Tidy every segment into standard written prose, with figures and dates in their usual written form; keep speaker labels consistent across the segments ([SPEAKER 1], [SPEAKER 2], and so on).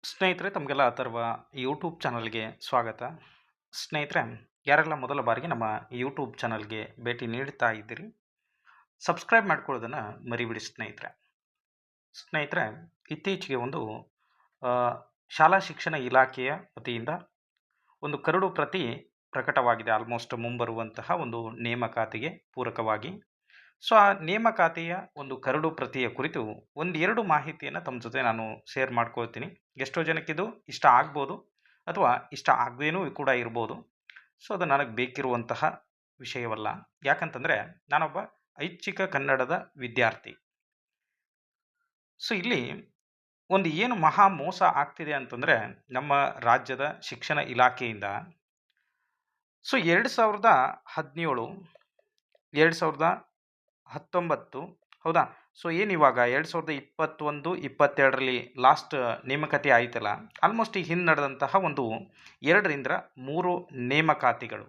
[SPEAKER 1] ಸ್ನೇಹಿತರೆ ತಮಗೆಲ್ಲ ಅಥರ್ವ ಯೂಟ್ಯೂಬ್ ಚಾನಲ್ಗೆ ಸ್ವಾಗತ. ಸ್ನೇಹಿತರೆ, ಯಾರೆಲ್ಲ ಮೊದಲ ಬಾರಿಗೆ ನಮ್ಮ ಯೂಟ್ಯೂಬ್ ಚಾನಲ್ಗೆ ಭೇಟಿ ನೀಡ್ತಾ ಇದ್ದೀರಿ, ಸಬ್ಸ್ಕ್ರೈಬ್ ಮಾಡ್ಕೊಳ್ಳೋದನ್ನು ಮರಿಬಿಡಿ ಸ್ನೇಹಿತರೆ. ಸ್ನೇಹಿತರೆ, ಇತ್ತೀಚೆಗೆ ಒಂದು ಆ, ಶಾಲಾ ಶಿಕ್ಷಣ ಇಲಾಖೆಯ ವತಿಯಿಂದ ಒಂದು ಕರಡು ಪ್ರತಿ ಪ್ರಕಟವಾಗಿದೆ. ಆಲ್ಮೋಸ್ಟ್ ಮುಂಬರುವಂತಹ ಒಂದು ನೇಮಕಾತಿಗೆ ಪೂರಕವಾಗಿ. ಸೊ ಆ ನೇಮಕಾತಿಯ ಒಂದು ಕರಡು ಪ್ರತಿಯ ಕುರಿತು ಒಂದೆರಡು ಮಾಹಿತಿಯನ್ನು ತಮ್ಮ ಜೊತೆ ನಾನು ಶೇರ್ ಮಾಡ್ಕೊಳ್ತೀನಿ. ಎಷ್ಟೋ ಜನಕ್ಕಿದು ಇಷ್ಟ ಆಗ್ಬೋದು ಅಥವಾ ಇಷ್ಟ ಆಗದೇನೂ ಕೂಡ ಇರ್ಬೋದು. ಸೊ ಅದು ನನಗೆ ಬೇಕಿರುವಂತಹ ವಿಷಯವಲ್ಲ. ಯಾಕಂತಂದರೆ ನಾನೊಬ್ಬ ಐಚ್ಛಿಕ ಕನ್ನಡದ ವಿದ್ಯಾರ್ಥಿ. ಸೊ ಇಲ್ಲಿ ಒಂದು ಏನು ಮಹಾ ಮೋಸ ಆಗ್ತಿದೆ ಅಂತಂದರೆ ನಮ್ಮ ರಾಜ್ಯದ ಶಿಕ್ಷಣ ಇಲಾಖೆಯಿಂದ. ಸೊ 2017, 2019, ಹೌದಾ? ಸೊ ಏನು ಇವಾಗ 2021, 22ರಲ್ಲಿ ಲಾಸ್ಟ್ ನೇಮಕಾತಿ ಆಯಿತಲ್ಲ, ಆಲ್ಮೋಸ್ಟ್ ಈ ಹಿಂದೆ ನಡೆದಂತಹ ಒಂದು 2ರಿಂದ 3 ನೇಮಕಾತಿಗಳು.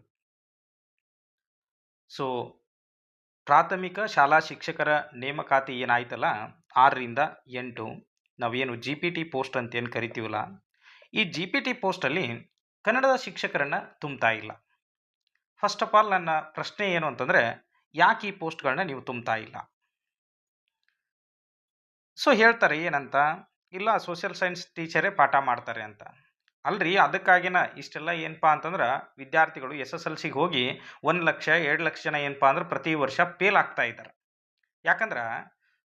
[SPEAKER 1] ಸೊ ಪ್ರಾಥಮಿಕ ಶಾಲಾ ಶಿಕ್ಷಕರ ನೇಮಕಾತಿ ಏನಾಯ್ತಲ್ಲ, 6ರಿಂದ 8, ನಾವೇನು GPT ಪೋಸ್ಟ್ ಅಂತ ಏನು ಕರಿತೀವಲ್ಲ, ಈ GPT ಪೋಸ್ಟಲ್ಲಿ ಕನ್ನಡದ ಶಿಕ್ಷಕರನ್ನು ತುಂಬ್ತಾ ಇಲ್ಲ. ಫಸ್ಟ್ ಆಫ್ ಆಲ್ ನನ್ನ ಪ್ರಶ್ನೆ ಏನು ಅಂತಂದರೆ, ಯಾಕೆ ಈ ಪೋಸ್ಟ್ಗಳನ್ನ ನೀವು ತುಂಬ್ತಾ ಇಲ್ಲ? ಸೊ ಹೇಳ್ತಾರೆ ಏನಂತ, ಇಲ್ಲ ಸೋಷಿಯಲ್ ಸೈನ್ಸ್ ಟೀಚರೇ ಪಾಠ ಮಾಡ್ತಾರೆ ಅಂತ. ಅಲ್ರಿ, ಅದಕ್ಕಾಗಿನ ಇಷ್ಟೆಲ್ಲ ಏನಪ್ಪ ಅಂತಂದ್ರೆ ವಿದ್ಯಾರ್ಥಿಗಳು SSLCಗೆ ಹೋಗಿ 1 ಲಕ್ಷ 2 ಲಕ್ಷ ಜನ ಏನಪ್ಪ ಅಂದ್ರೆ ಪ್ರತಿ ವರ್ಷ ಫೇಲ್ ಆಗ್ತಾ ಇದ್ದಾರೆ. ಯಾಕಂದ್ರೆ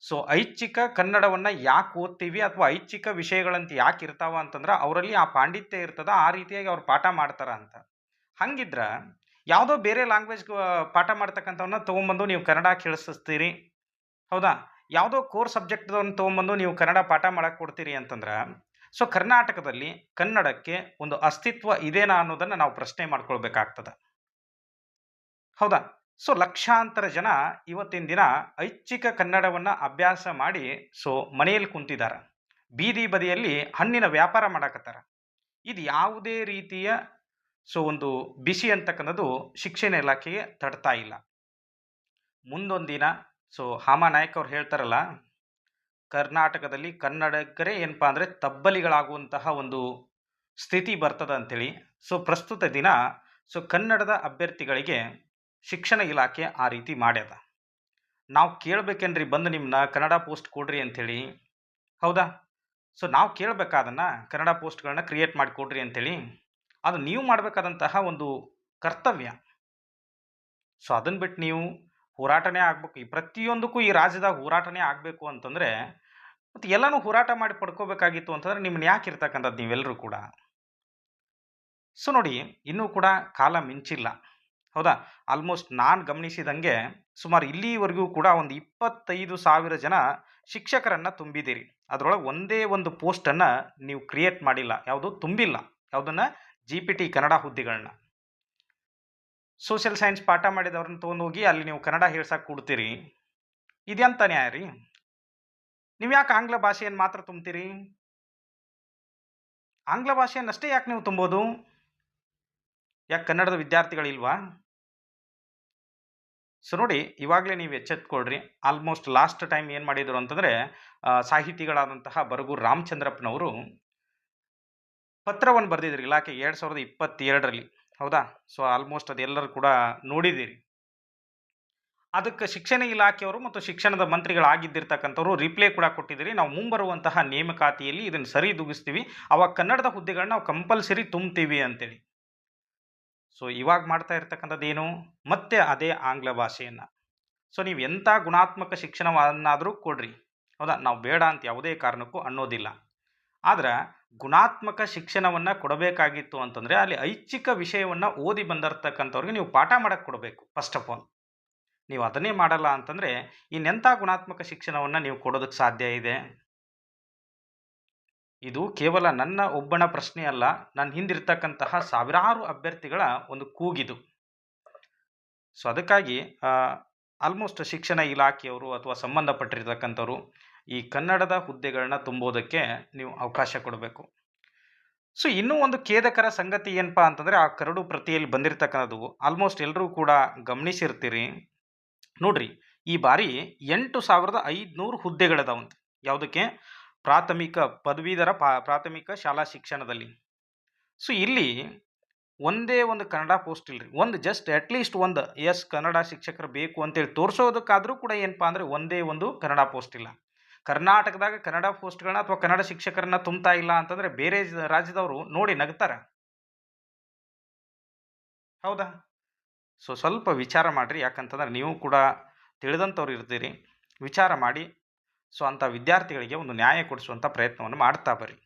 [SPEAKER 1] ಸೊ ಐಚ್ಛಿಕ ಕನ್ನಡವನ್ನು ಯಾಕೆ ಓದ್ತೀವಿ ಅಥವಾ ಐಚ್ಛಿಕ ವಿಷಯಗಳಂತ ಯಾಕೆ ಇರ್ತಾವ ಅಂತಂದ್ರೆ ಅವರಲ್ಲಿ ಆ ಪಾಂಡಿತ್ಯ ಇರ್ತದ, ಆ ರೀತಿಯಾಗಿ ಅವ್ರು ಪಾಠ ಮಾಡ್ತಾರ ಅಂತ. ಹಂಗಿದ್ರೆ ಯಾವುದೋ ಬೇರೆ ಲ್ಯಾಂಗ್ವೇಜ್ ಪಾಠ ಮಾಡ್ತಕ್ಕಂಥವನ್ನ ತೊಗೊಂಬಂದು ನೀವು ಕನ್ನಡ ಕೇಳಿಸ್ತೀರಿ, ಹೌದಾ? ಯಾವುದೋ ಕೋರ್ ಸಬ್ಜೆಕ್ಟ್ದವ್ರನ್ನ ತೊಗೊಂಬಂದು ನೀವು ಕನ್ನಡ ಪಾಠ ಮಾಡಕ್ಕೆ ಕೊಡ್ತೀರಿ ಅಂತಂದ್ರೆ, ಸೊ ಕರ್ನಾಟಕದಲ್ಲಿ ಕನ್ನಡಕ್ಕೆ ಒಂದು ಅಸ್ತಿತ್ವ ಇದೆನಾ ಅನ್ನೋದನ್ನು ನಾವು ಪ್ರಶ್ನೆ ಮಾಡ್ಕೊಳ್ಬೇಕಾಗ್ತದೆ, ಹೌದಾ? ಸೊ ಲಕ್ಷಾಂತರ ಜನ ಇವತ್ತಿನ ದಿನ ಐಚ್ಛಿಕ ಕನ್ನಡವನ್ನು ಅಭ್ಯಾಸ ಮಾಡಿ ಸೊ ಮನೆಯಲ್ಲಿ ಕುಂತಿದ್ದಾರೆ, ಬೀದಿ ಬದಿಯಲ್ಲಿ ಹಣ್ಣಿನ ವ್ಯಾಪಾರ ಮಾಡಕತ್ತಾರ. ಇದು ಯಾವುದೇ ರೀತಿಯ ಸೊ ಒಂದು ಬಿಸಿ ಅಂತಕ್ಕನ್ನೋದು ಶಿಕ್ಷಣ ಇಲಾಖೆಗೆ ತಡ್ತಾ ಇಲ್ಲ. ಮುಂದೊಂದು ದಿನ ಸೊ ಹಾಮಾನಾಯಕ್ ಅವ್ರು ಹೇಳ್ತಾರಲ್ಲ, ಕರ್ನಾಟಕದಲ್ಲಿ ಕನ್ನಡಿಗರೇ ಏನಪ್ಪಾ ಅಂದರೆ ತಬ್ಬಲಿಗಳಾಗುವಂತಹ ಒಂದು ಸ್ಥಿತಿ ಬರ್ತದೆ ಅಂಥೇಳಿ. ಸೊ ಪ್ರಸ್ತುತ ದಿನ ಸೊ ಕನ್ನಡದ ಅಭ್ಯರ್ಥಿಗಳಿಗೆ ಶಿಕ್ಷಣ ಇಲಾಖೆ ಆ ರೀತಿ ಮಾಡ್ಯದ. ನಾವು ಕೇಳಬೇಕೇನ್ರಿ ಬಂದು ನಿಮ್ಮನ್ನ ಕನ್ನಡ ಪೋಸ್ಟ್ ಕೊಡ್ರಿ ಅಂಥೇಳಿ, ಹೌದಾ? ಸೊ ನಾವು ಕೇಳಬೇಕಾದನ್ನು ಕನ್ನಡ ಪೋಸ್ಟ್ಗಳನ್ನ ಕ್ರಿಯೇಟ್ ಮಾಡಿ ಕೊಡ್ರಿ ಅಂಥೇಳಿ. ಅದು ನೀವು ಮಾಡಬೇಕಾದಂತಹ ಒಂದು ಕರ್ತವ್ಯ. ಸೊ ಅದನ್ನು ಬಿಟ್ಟು ನೀವು ಹೋರಾಟನೇ ಆಗಬೇಕು, ಈ ಪ್ರತಿಯೊಂದಕ್ಕೂ ಈ ರಾಜ್ಯದಾಗ ಹೋರಾಟನೇ ಆಗಬೇಕು ಅಂತಂದರೆ ಮತ್ತು ಎಲ್ಲನೂ ಹೋರಾಟ ಮಾಡಿ ಪಡ್ಕೋಬೇಕಾಗಿತ್ತು ಅಂತಂದರೆ ನಿಮ್ಮನ್ನ ಯಾಕೆ ಇರ್ತಕ್ಕಂಥದ್ದು ನೀವೆಲ್ಲರೂ ಕೂಡ. ಸೊ ನೋಡಿ, ಇನ್ನೂ ಕೂಡ ಕಾಲ ಮಿಂಚಿಲ್ಲ, ಹೌದಾ? ಆಲ್ಮೋಸ್ಟ್ ನಾನು ಗಮನಿಸಿದಂಗೆ ಸುಮಾರು ಇಲ್ಲಿವರೆಗೂ ಕೂಡ ಒಂದು 25,000 ಜನ ಶಿಕ್ಷಕರನ್ನು ತುಂಬಿದ್ದೀರಿ. ಅದರೊಳಗೆ ಒಂದೇ ಒಂದು ಪೋಸ್ಟನ್ನು ನೀವು ಕ್ರಿಯೇಟ್ ಮಾಡಿಲ್ಲ, ಯಾವುದು ತುಂಬಿಲ್ಲ, ಯಾವುದನ್ನು GPT ಕನ್ನಡ ಹುದ್ದೆಗಳನ್ನ. ಸೋಷಿಯಲ್ ಸೈನ್ಸ್ ಪಾಠ ಮಾಡಿದವ್ರನ್ನ ತೊಗೊಂಡು ಹೋಗಿ ಅಲ್ಲಿ ನೀವು ಕನ್ನಡ ಹೇಳ್ಸಕ್ಕೆ ಕೊಡ್ತೀರಿ, ಇದೆಂತ ನ್ಯಾಯ ರೀ? ನೀವು ಯಾಕೆ ಆಂಗ್ಲ ಭಾಷೆಯನ್ನು ಮಾತ್ರ ತುಂಬ್ತೀರಿ? ಆಂಗ್ಲ ಭಾಷೆಯನ್ನಷ್ಟೇ ಯಾಕೆ ನೀವು ತುಂಬೋದು? ಯಾಕೆ ಕನ್ನಡದ ವಿದ್ಯಾರ್ಥಿಗಳಿಲ್ವಾ? ಸೊ ನೋಡಿ, ಇವಾಗಲೇ ನೀವು ಎಚ್ಚೆತ್ಕೊಳ್ರಿ. ಆಲ್ಮೋಸ್ಟ್ ಲಾಸ್ಟ್ ಟೈಮ್ ಏನು ಮಾಡಿದರು ಅಂತಂದರೆ ಸಾಹಿತಿಗಳಾದಂತಹ ಬರಗೂರು ರಾಮಚಂದ್ರಪ್ಪನವರು ಪತ್ರವನ್ನು ಬರೆದಿದ್ರು ಇಲಾಖೆ 2022ರಲ್ಲಿ, ಹೌದಾ? ಸೊ ಆಲ್ಮೋಸ್ಟ್ ಅದೆಲ್ಲರೂ ಕೂಡ ನೋಡಿದ್ದೀರಿ. ಅದಕ್ಕೆ ಶಿಕ್ಷಣ ಇಲಾಖೆಯವರು ಮತ್ತು ಶಿಕ್ಷಣದ ಮಂತ್ರಿಗಳಾಗಿದ್ದಿರ್ತಕ್ಕಂಥವ್ರು ರಿಪ್ಲೈ ಕೂಡ ಕೊಟ್ಟಿದ್ದೀರಿ. ನಾವು ಮುಂಬರುವಂತಹ ನೇಮಕಾತಿಯಲ್ಲಿ ಇದನ್ನು ಸರಿದೂಗಿಸ್ತೀವಿ, ಅವಾಗ ಕನ್ನಡದ ಹುದ್ದೆಗಳನ್ನ ನಾವು ಕಂಪಲ್ಸರಿ ತುಂಬ್ತೀವಿ ಅಂತೇಳಿ. ಸೊ ಇವಾಗ ಮಾಡ್ತಾ ಇರ್ತಕ್ಕಂಥದ್ದು ಏನು? ಮತ್ತೆ ಅದೇ ಆಂಗ್ಲ ಭಾಷೆಯನ್ನು. ಸೊ ನೀವು ಎಂಥ ಗುಣಾತ್ಮಕ ಶಿಕ್ಷಣವನ್ನಾದರೂ ಕೊಡ್ರಿ, ಹೌದಾ? ನಾವು ಬೇಡ ಅಂತ ಯಾವುದೇ ಕಾರಣಕ್ಕೂ ಅನ್ನೋದಿಲ್ಲ. ಆದ್ರೆ ಗುಣಾತ್ಮಕ ಶಿಕ್ಷಣವನ್ನು ಕೊಡಬೇಕಾಗಿತ್ತು ಅಂತಂದರೆ ಅಲ್ಲಿ ಐಚ್ಛಿಕ ವಿಷಯವನ್ನು ಓದಿ ಬಂದಿರತಕ್ಕಂಥವ್ರಿಗೆ ನೀವು ಪಾಠ ಮಾಡಕ್ಕೆ ಕೊಡಬೇಕು. ಫಸ್ಟ್ ಆಫ್ ಆಲ್ ನೀವು ಅದನ್ನೇ ಮಾಡಲ್ಲ ಅಂತಂದರೆ ಇನ್ನೆಂಥ ಗುಣಾತ್ಮಕ ಶಿಕ್ಷಣವನ್ನು ನೀವು ಕೊಡೋದಕ್ಕೆ ಸಾಧ್ಯ ಇದೆ? ಇದು ಕೇವಲ ನನ್ನ ಒಬ್ಬನ ಪ್ರಶ್ನೆ ಅಲ್ಲ, ನನ್ನ ಹಿಂದಿರ್ತಕ್ಕಂತಹ ಸಾವಿರಾರು ಅಭ್ಯರ್ಥಿಗಳ ಒಂದು ಕೂಗಿದು. ಸೊ ಅದಕ್ಕಾಗಿ ಆಲ್ಮೋಸ್ಟ್ ಶಿಕ್ಷಣ ಇಲಾಖೆಯವರು ಅಥವಾ ಸಂಬಂಧಪಟ್ಟಿರ್ತಕ್ಕಂಥವ್ರು ಈ ಕನ್ನಡದ ಹುದ್ದೆಗಳನ್ನ ತುಂಬೋದಕ್ಕೆ ನೀವು ಅವಕಾಶ ಕೊಡಬೇಕು. ಸೊ ಇನ್ನೂ ಒಂದು ಖೇದಕರ ಸಂಗತಿ ಏನಪ್ಪ ಅಂತಂದರೆ ಆ ಕರಡು ಪ್ರತಿಯಲ್ಲಿ ಬಂದಿರತಕ್ಕಂಥದ್ದು ಆಲ್ಮೋಸ್ಟ್ ಎಲ್ಲರೂ ಕೂಡ ಗಮನಿಸಿರ್ತೀರಿ. ನೋಡ್ರಿ, ಈ ಬಾರಿ 8,500 ಹುದ್ದೆಗಳದಾವಂತೆ. ಯಾವುದಕ್ಕೆ? ಪ್ರಾಥಮಿಕ ಪದವೀಧರ ಪ್ರಾಥಮಿಕ ಶಾಲಾ ಶಿಕ್ಷಣದಲ್ಲಿ. ಸೊ ಇಲ್ಲಿ ಒಂದೇ ಒಂದು ಕನ್ನಡ ಪೋಸ್ಟ್ ಇಲ್ರಿ. ಒಂದು ಜಸ್ಟ್ ಅಟ್ಲೀಸ್ಟ್ ಒಂದು ಕನ್ನಡ ಶಿಕ್ಷಕರು ಬೇಕು ಅಂತೇಳಿ ತೋರಿಸೋದಕ್ಕಾದರೂ ಕೂಡ ಏನಪ್ಪಾ ಅಂದ್ರೆ ಒಂದೇ ಒಂದು ಕನ್ನಡ ಪೋಸ್ಟ್ ಇಲ್ಲ. ಕರ್ನಾಟಕದಾಗ ಕನ್ನಡ ಪೋಸ್ಟ್ಗಳನ್ನ ಅಥವಾ ಕನ್ನಡ ಶಿಕ್ಷಕರನ್ನ ತುಂಬ್ತಾ ಇಲ್ಲ ಅಂತಂದ್ರೆ ಬೇರೆ ರಾಜ್ಯದವರು ನೋಡಿ ನಗ್ತಾರ. ಹೌದಾ? ಸೊ ಸ್ವಲ್ಪ ವಿಚಾರ ಮಾಡ್ರಿ. ಯಾಕಂತಂದ್ರೆ ನೀವು ಕೂಡ ತಿಳಿದಂಥವ್ರು ಇರ್ತೀರಿ. ವಿಚಾರ ಮಾಡಿ ಸೊ ಅಂಥ ವಿದ್ಯಾರ್ಥಿಗಳಿಗೆ ಒಂದು ನ್ಯಾಯ ಕೊಡಿಸುವಂಥ ಪ್ರಯತ್ನವನ್ನು ಮಾಡ್ತಾ ಬರ್ರಿ.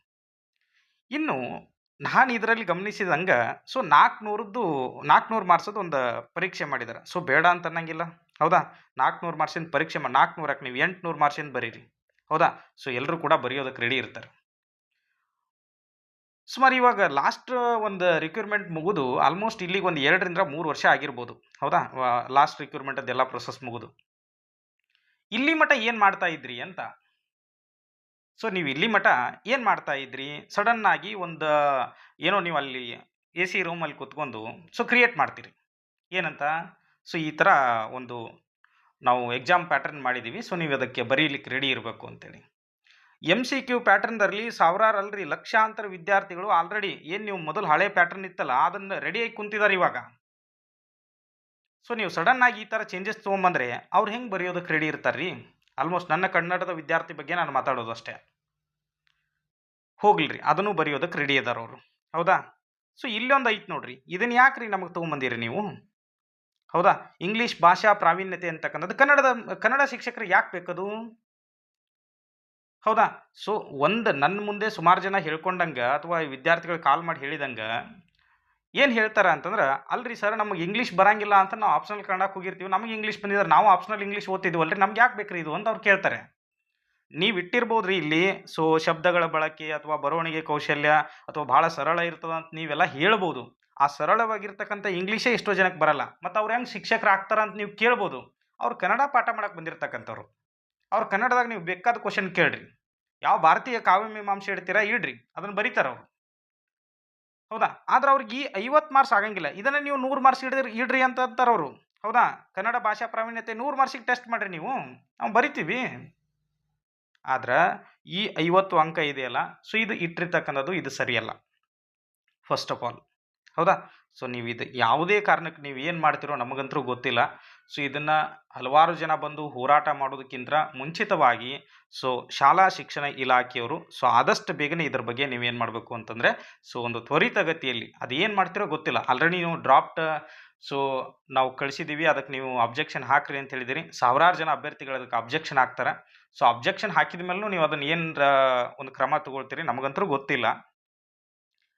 [SPEAKER 1] ಇನ್ನು ನಾನು ಇದರಲ್ಲಿ ಗಮನಿಸಿದಂಗೆ ಸೊ 400 ಮಾರ್ಕ್ಸದ್ದು ಒಂದು ಪರೀಕ್ಷೆ ಮಾಡಿದ್ದಾರೆ. ಸೊ ಬೇಡ ಅಂತ ಅನ್ನಂಗಿಲ್ಲ. ಹೌದಾ? 400 ಮಾರ್ಕ್ಸಿಂದ ಪರೀಕ್ಷೆ 400 ಯಾಕೆ ನೀವು 800 ಮಾರ್ಕ್ಸಿಂದ ಬರೀರಿ. ಹೌದಾ? ಸೊ ಎಲ್ಲರೂ ಕೂಡ ಬರೆಯೋದಕ್ಕೆ ರೆಡಿ ಇರ್ತಾರೆ. ಸುಮಾರು ಇವಾಗ ಲಾಸ್ಟ್ ಒಂದು ರಿಕ್ರೂಟ್ಮೆಂಟ್ ಮುಗಿದು ಆಲ್ಮೋಸ್ಟ್ ಇಲ್ಲಿಗೆ ಒಂದು 2 ರಿಂದ 3 ವರ್ಷ ಆಗಿರ್ಬೋದು. ಹೌದಾ? ಲಾಸ್ಟ್ ರಿಕ್ರೂಟ್ಮೆಂಟ್ ಅದೆಲ್ಲ ಪ್ರೊಸೆಸ್ ಮುಗಿದು ಇಲ್ಲಿ ಮಟ್ಟ ಏನು ಮಾಡ್ತಾ ಇದ್ರಿ ಅಂತ. ಸೊ ನೀವು ಇಲ್ಲಿ ಮಟ್ಟ ಏನು ಮಾಡ್ತಾ ಇದ್ರಿ? ಸಡನ್ ಆಗಿ ಒಂದು ಏನೋ ನೀವು ಅಲ್ಲಿ AC ರೂಮಲ್ಲಿ ಕೂತ್ಕೊಂಡು ಸೊ ಕ್ರಿಯೇಟ್ ಮಾಡ್ತೀರಿ. ಏನಂತ? ಸೊ ಈ ಥರ ಒಂದು ನಾವು ಎಕ್ಸಾಮ್ ಪ್ಯಾಟರ್ನ್ ಮಾಡಿದ್ದೀವಿ. ಸೊ ನೀವು ಅದಕ್ಕೆ ಬರೀಲಿಕ್ಕೆ ರೆಡಿ ಇರಬೇಕು ಅಂತೇಳಿ. MCQ ಪ್ಯಾಟರ್ನ್ದಲ್ಲಿ ಸಾವಿರಾರು ಅಲ್ರಿ ಲಕ್ಷಾಂತರ ವಿದ್ಯಾರ್ಥಿಗಳು ಆಲ್ರೆಡಿ ಏನು ನೀವು ಮೊದಲು ಹಳೆ ಪ್ಯಾಟರ್ನ್ ಇತ್ತಲ್ಲ ಅದನ್ನು ರೆಡಿಯಾಗಿ ಕುಂತಿದ್ದಾರೆ ಇವಾಗ. ಸೊ ನೀವು ಸಡನ್ ಆಗಿ ಈ ಥರ ಚೇಂಜಸ್ ತೊಗೊಂಬಂದ್ರೆ ಅವ್ರು ಹೆಂಗೆ ಬರೆಯೋದಕ್ಕೆ ರೆಡಿ ಇರ್ತಾರ್ರಿ? ಆಲ್ಮೋಸ್ಟ್ ನನ್ನ ಕನ್ನಡದ ವಿದ್ಯಾರ್ಥಿ ಬಗ್ಗೆ ನಾನು ಮಾತಾಡೋದು ಅಷ್ಟೇ. ಹೋಗ್ಲಿರಿ ಅದನ್ನು ಬರೆಯೋದಕ್ಕೆ ರೆಡಿ ಇದಾರೆ ಅವರು. ಹೌದಾ? ಸೊ ಇಲ್ಲೊಂದು ಐತೆ ನೋಡ್ರಿ. ಇದನ್ನ ಯಾಕ್ರಿ ನಮಗೆ ತೊಗೊಂಬಂದಿರಿ ನೀವು? ಹೌದಾ? ಇಂಗ್ಲಿಷ್ ಭಾಷಾ ಪ್ರಾವೀಣ್ಯತೆ ಅಂತಕ್ಕಂಥದ್ದು ಕನ್ನಡ ಶಿಕ್ಷಕರಿಗೆ ಯಾಕೆ ಬೇಕದು? ಹೌದಾ? ಸೊ ನನ್ನ ಮುಂದೆ ಸುಮಾರು ಜನ ಹೇಳ್ಕೊಂಡಂಗೆ ಅಥವಾ ವಿದ್ಯಾರ್ಥಿಗಳು ಕಾಲ್ ಮಾಡಿ ಹೇಳಿದಂಗೆ ಏನು ಹೇಳ್ತಾರೆ ಅಂತಂದ್ರೆ, ಅಲ್ರಿ ಸರ್ ನಮಗೆ ಇಂಗ್ಲೀಷ್ ಬರಂಗಿಲ್ಲ ಅಂತ ನಾವು ಆಪ್ಷನಲ್ ಕನ್ನಡಕ್ಕೆ ಹೋಗಿರ್ತೀವಿ. ನಮಗೆ ಇಂಗ್ಲೀಷ್ ಬಂದಿದ್ದಾರೆ, ನಾವು ಆಪ್ಷನಲ್ ಇಂಗ್ಲೀಷ್ ಓದ್ತಿದ್ವಲ್ರಿ, ನಮ್ಗೆ ಯಾಕೆ ಬೇಕ್ರಿ ಇದು ಅಂತ ಅವ್ರು ಕೇಳ್ತಾರೆ. ನೀವು ಇಟ್ಟಿರ್ಬೋದ್ರಿ ಇಲ್ಲಿ ಸೊ ಶಬ್ದಗಳ ಬಳಕೆ ಅಥವಾ ಬರವಣಿಗೆ ಕೌಶಲ್ಯ ಅಥವಾ ಭಾಳ ಸರಳ ಇರ್ತದ ಅಂತ ನೀವೆಲ್ಲ ಹೇಳ್ಬೋದು. ಆ ಸರಳವಾಗಿರ್ತಕ್ಕಂಥ ಇಂಗ್ಲೀಷೇ ಎಷ್ಟೋ ಜನಕ್ಕೆ ಬರಲ್ಲ. ಮತ್ತು ಅವ್ರು ಹೆಂಗೆ ಶಿಕ್ಷಕರು ಆಗ್ತಾರ ಅಂತ ನೀವು ಕೇಳ್ಬೋದು. ಅವ್ರು ಕನ್ನಡ ಪಾಠ ಮಾಡಕ್ಕೆ ಬಂದಿರ್ತಕ್ಕಂಥವ್ರು. ಅವ್ರು ಕನ್ನಡದಾಗ ನೀವು ಬೇಕಾದ ಕ್ವಶನ್ ಕೇಳ್ರಿ. ಯಾವ ಭಾರತೀಯ ಕಾವ್ಯ ಮೀಮಾಂಸೆ ಇಡ್ತೀರಾ ಇಡ್ರಿ, ಅದನ್ನು ಬರೀತಾರೆ ಅವರು. ಹೌದಾ? ಆದ್ರೆ ಅವ್ರಿಗೆ ಈ 50 ಮಾರ್ಕ್ಸ್ ಆಗಂಗಿಲ್ಲ. ಇದನ್ನು ನೀವು 100 ಮಾರ್ಕ್ಸ್ ಇಡ್ರಿ ಅಂತ ಅಂತಾರೆ ಅವರು. ಹೌದಾ? ಕನ್ನಡ ಭಾಷಾ ಪ್ರಾವೀಣ್ಯತೆ 100 ಮಾರ್ಕ್ಸಿಗೆ ಟೆಸ್ಟ್ ಮಾಡ್ರಿ ನೀವು, ನಾವು ಬರಿತೀವಿ. ಆದ್ರೆ ಈ 50 ಅಂಕ ಇದೆಯಲ್ಲ ಸೊ ಇದು ಇಟ್ಟಿರ್ತಕ್ಕಂಥದ್ದು ಇದು ಸರಿಯಲ್ಲ ಫಸ್ಟ್ ಆಫ್ ಆಲ್. ಹೌದಾ? ಸೊ ನೀವು ಇದು ಯಾವುದೇ ಕಾರಣಕ್ಕೆ ನೀವು ಏನು ಮಾಡ್ತಿರೋ ನಮಗಂತೂ ಗೊತ್ತಿಲ್ಲ. ಸೊ ಇದನ್ನು ಹಲವಾರು ಜನ ಬಂದು ಹೋರಾಟ ಮಾಡೋದಕ್ಕಿಂತ ಮುಂಚಿತವಾಗಿ ಸೊ ಶಾಲಾ ಶಿಕ್ಷಣ ಇಲಾಖೆಯವರು ಸೊ ಆದಷ್ಟು ಬೇಗನೆ ಇದ್ರ ಬಗ್ಗೆ ನೀವೇನು ಮಾಡಬೇಕು ಅಂತಂದರೆ ಸೊ ಒಂದು ತ್ವರಿತಗತಿಯಲ್ಲಿ ಅದು ಏನು ಮಾಡ್ತಿರೋ ಗೊತ್ತಿಲ್ಲ. ಆಲ್ರೆಡಿ ನೀವು ಡ್ರಾಫ್ಟ್ ಸೊ ನಾವು ಕಳಿಸಿದ್ದೀವಿ, ಅದಕ್ಕೆ ನೀವು ಅಬ್ಜೆಕ್ಷನ್ ಹಾಕ್ರಿ ಅಂತ ಹೇಳಿದಿರಿ. ಸಾವಿರಾರು ಜನ ಅಭ್ಯರ್ಥಿಗಳು ಅದಕ್ಕೆ ಅಬ್ಜೆಕ್ಷನ್ ಹಾಕ್ತಾರೆ. ಸೊ ಅಬ್ಜೆಕ್ಷನ್ ಹಾಕಿದ ಮೇಲೂ ನೀವು ಅದನ್ನು ಏನು ಒಂದು ಕ್ರಮ ತಗೊಳ್ತೀರಿ ನಮಗಂತೂ ಗೊತ್ತಿಲ್ಲ.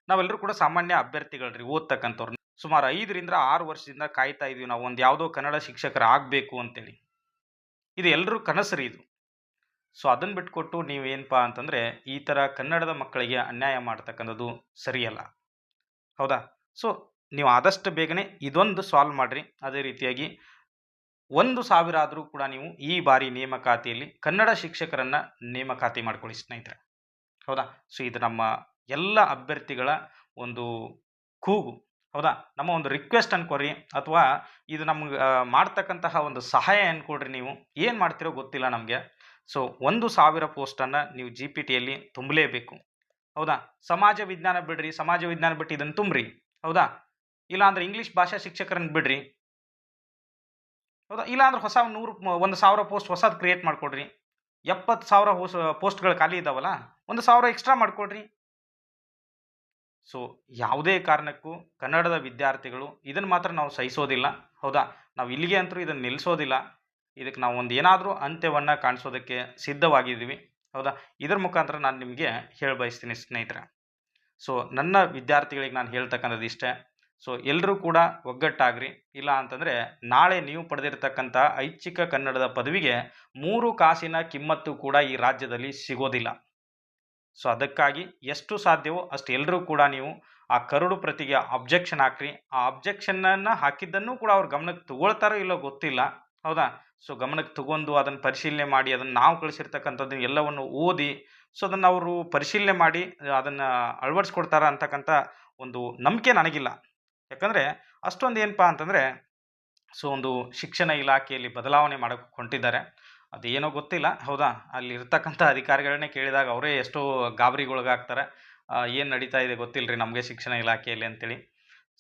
[SPEAKER 1] ನಾವೆಲ್ಲರೂ ಕೂಡ ಸಾಮಾನ್ಯ ಅಭ್ಯರ್ಥಿಗಳ್ರಿ, ಓದ್ತಕ್ಕಂಥವ್ರು. ಸುಮಾರು 5 ರಿಂದ 6 ವರ್ಷದಿಂದ ಕಾಯ್ತಾ ಇದೀವಿ ನಾವು ಒಂದು ಯಾವುದೋ ಕನ್ನಡ ಶಿಕ್ಷಕರು ಆಗಬೇಕು ಅಂತೇಳಿ. ಇದು ಎಲ್ಲರೂ ಕನಸರಿ ಇದು. ಸೊ ಅದನ್ನು ಬಿಟ್ಕೊಟ್ಟು ನೀವೇನಪ್ಪ ಅಂತಂದರೆ ಈ ಥರ ಕನ್ನಡದ ಮಕ್ಕಳಿಗೆ ಅನ್ಯಾಯ ಮಾಡ್ತಕ್ಕಂಥದ್ದು ಸರಿಯಲ್ಲ. ಹೌದಾ? ಸೊ ನೀವು ಆದಷ್ಟು ಬೇಗನೆ ಇದೊಂದು ಸಾಲ್ವ್ ಮಾಡಿರಿ. ಅದೇ ರೀತಿಯಾಗಿ 1,000 ಆದರೂ ಕೂಡ ನೀವು ಈ ಬಾರಿ ನೇಮಕಾತಿಯಲ್ಲಿ ಕನ್ನಡ ಶಿಕ್ಷಕರನ್ನು ನೇಮಕಾತಿ ಮಾಡ್ಕೊಳ್ಳಿ ಸ್ನೇಹಿತರೆ. ಹೌದಾ? ಸೊ ಇದು ನಮ್ಮ ಎಲ್ಲ ಅಭ್ಯರ್ಥಿಗಳ ಒಂದು ಕೂಗು. ಹೌದಾ? ನಮ್ಮ ಒಂದು ರಿಕ್ವೆಸ್ಟ್ ಅನ್ಕೋರಿ, ಅಥವಾ ಇದು ನಮ್ಗೆ ಮಾಡ್ತಕ್ಕಂತಹ ಒಂದು ಸಹಾಯ ಅನ್ಕೊಡ್ರಿ. ನೀವು ಏನು ಮಾಡ್ತಿರೋ ಗೊತ್ತಿಲ್ಲ ನಮಗೆ. ಸೊ 1,000 ಪೋಸ್ಟನ್ನು ನೀವು GPTಯಲ್ಲಿ ತುಂಬಲೇಬೇಕು. ಹೌದಾ? ಸಮಾಜ ವಿಜ್ಞಾನ ಬಿಡ್ರಿ, ಸಮಾಜ ವಿಜ್ಞಾನ ಬಿಟ್ಟು ಇದನ್ನು ತುಂಬ್ರಿ. ಹೌದಾ? ಇಲ್ಲಾಂದ್ರೆ ಇಂಗ್ಲೀಷ್ ಭಾಷಾ ಶಿಕ್ಷಕರನ್ನು ಬಿಡ್ರಿ. ಹೌದಾ? ಇಲ್ಲಾಂದ್ರೆ 1,000 ಪೋಸ್ಟ್ ಹೊಸದು ಕ್ರಿಯೇಟ್ ಮಾಡ್ಕೊಡ್ರಿ. 70,000 ಪೋಸ್ಟ್ಗಳು ಖಾಲಿ ಇದ್ದಾವಲ್ಲ, 1,000 ಎಕ್ಸ್ಟ್ರಾ ಮಾಡ್ಕೊಡ್ರಿ. ಸೊ ಯಾವುದೇ ಕಾರಣಕ್ಕೂ ಕನ್ನಡದ ವಿದ್ಯಾರ್ಥಿಗಳು ಇದನ್ನು ಮಾತ್ರ ನಾವು ಸಹಿಸೋದಿಲ್ಲ. ಹೌದಾ? ನಾವು ಇಲ್ಲಿಗೆ ಅಂತರೂ ಇದನ್ನು ನಿಲ್ಲಿಸೋದಿಲ್ಲ. ಇದಕ್ಕೆ ನಾವು ಒಂದು ಏನಾದರೂ ಅಂತ್ಯವನ್ನು ಕಾಣಿಸೋದಕ್ಕೆ ಸಿದ್ಧವಾಗಿದ್ದೀವಿ. ಹೌದಾ? ಇದರ ಮುಖಾಂತರ ನಾನು ನಿಮಗೆ ಹೇಳ ಬಯಸ್ತೀನಿ ಸ್ನೇಹಿತರೆ. ಸೊ ನನ್ನ ವಿದ್ಯಾರ್ಥಿಗಳಿಗೆ ನಾನು ಹೇಳ್ತಕ್ಕಂಥದ್ದು ಇಷ್ಟೇ. ಸೊ ಎಲ್ಲರೂ ಕೂಡ ಒಗ್ಗಟ್ಟಾಗ್ರಿ. ಇಲ್ಲ ಅಂತಂದರೆ ನಾಳೆ ನೀವು ಪಡೆದಿರ್ತಕ್ಕಂಥ ಐಚ್ಛಿಕ ಕನ್ನಡದ ಪದವಿಗೆ 3 ಕಾಸಿನ ಕಿಮ್ಮತ್ತು ಕೂಡ ಈ ರಾಜ್ಯದಲ್ಲಿ ಸಿಗೋದಿಲ್ಲ. ಸೊ ಅದಕ್ಕಾಗಿ ಎಷ್ಟು ಸಾಧ್ಯವೋ ಅಷ್ಟು ಎಲ್ಲರೂ ಕೂಡ ನೀವು ಆ ಕರಡು ಪ್ರತಿಗೆ ಅಬ್ಜೆಕ್ಷನ್ ಹಾಕ್ರಿ. ಆ ಅಬ್ಜೆಕ್ಷನನ್ನು ಹಾಕಿದ್ದನ್ನು ಕೂಡ ಅವ್ರ ಗಮನಕ್ಕೆ ತಗೊಳ್ತಾರೋ ಇಲ್ಲೋ ಗೊತ್ತಿಲ್ಲ. ಹೌದಾ? ಸೊ ಗಮನಕ್ಕೆ ತಗೊಂಡು ಅದನ್ನು ಪರಿಶೀಲನೆ ಮಾಡಿ ಅದನ್ನು ನಾವು ಕಳಿಸಿರ್ತಕ್ಕಂಥದ್ದು ಎಲ್ಲವನ್ನು ಓದಿ ಸೊ ಅದನ್ನು ಅವರು ಪರಿಶೀಲನೆ ಮಾಡಿ ಅದನ್ನು ಅಳವಡಿಸ್ಕೊಡ್ತಾರ ಅಂತಕ್ಕಂಥ ಒಂದು ನಂಬಿಕೆ ನನಗಿಲ್ಲ. ಯಾಕಂದರೆ ಅಷ್ಟೊಂದು ಏನಪ್ಪ ಅಂತಂದರೆ ಸೊ ಒಂದು ಶಿಕ್ಷಣ ಇಲಾಖೆಯಲ್ಲಿ ಬದಲಾವಣೆ ಮಾಡೋಕ್ಕೆ ಹೊಂಟಿದ್ದಾರೆ. ಅದೇನೋ ಗೊತ್ತಿಲ್ಲ. ಹೌದಾ? ಅಲ್ಲಿರ್ತಕ್ಕಂಥ ಅಧಿಕಾರಿಗಳನ್ನೇ ಕೇಳಿದಾಗ ಅವರೇ ಎಷ್ಟೋ ಗಾಬರಿಗೊಳಗಾಗ್ತಾರೆ. ಏನು ನಡೀತಾ ಇದೆ ಗೊತ್ತಿಲ್ಲರಿ ನಮಗೆ ಶಿಕ್ಷಣ ಇಲಾಖೆಯಲ್ಲಿ ಅಂತೇಳಿ.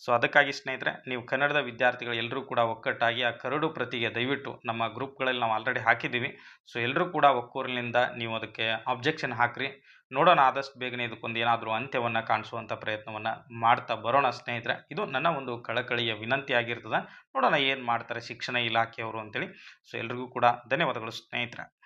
[SPEAKER 1] ಸೊ, ಅದಕ್ಕಾಗಿ ಸ್ನೇಹಿತರೆ, ನೀವು ಕನ್ನಡದ ವಿದ್ಯಾರ್ಥಿಗಳು ಎಲ್ಲರೂ ಕೂಡ ಒಕ್ಕಟ್ಟಾಗಿ ಆ ಕರಡು ಪ್ರತಿಗೆ ದಯವಿಟ್ಟು ನಮ್ಮ ಗ್ರೂಪ್‌ಗಳಲ್ಲಿ ನಾವು ಆಲ್ರೆಡಿ ಹಾಕಿದ್ದೀವಿ. ಸೊ, ಎಲ್ಲರೂ ಕೂಡ ಒಕ್ಕೊರಲಿನಿಂದ ನೀವು ಅದಕ್ಕೆ ಅಬ್ಜೆಕ್ಷನ್ ಹಾಕ್ರಿ. ನೋಡೋಣ ಆದಷ್ಟು ಬೇಗನೆ ಇದಕ್ಕೊಂದು ಏನಾದರೂ ಅಂತ್ಯವನ್ನ ಕಾಣಿಸುವಂಥ ಪ್ರಯತ್ನವನ್ನ ಮಾಡ್ತಾ ಬರೋಣ ಸ್ನೇಹಿತರೆ. ಇದು ನನ್ನ ಒಂದು ಕಳಕಳಿಯ ವಿನಂತಿ ಆಗಿರ್ತದೆ. ನೋಡೋಣ ಏನು ಮಾಡ್ತಾರೆ ಶಿಕ್ಷಣ ಇಲಾಖೆಯವರು ಅಂತೇಳಿ. ಸೊ, ಎಲ್ರಿಗೂ ಕೂಡ ಧನ್ಯವಾದಗಳು ಸ್ನೇಹಿತರೆ.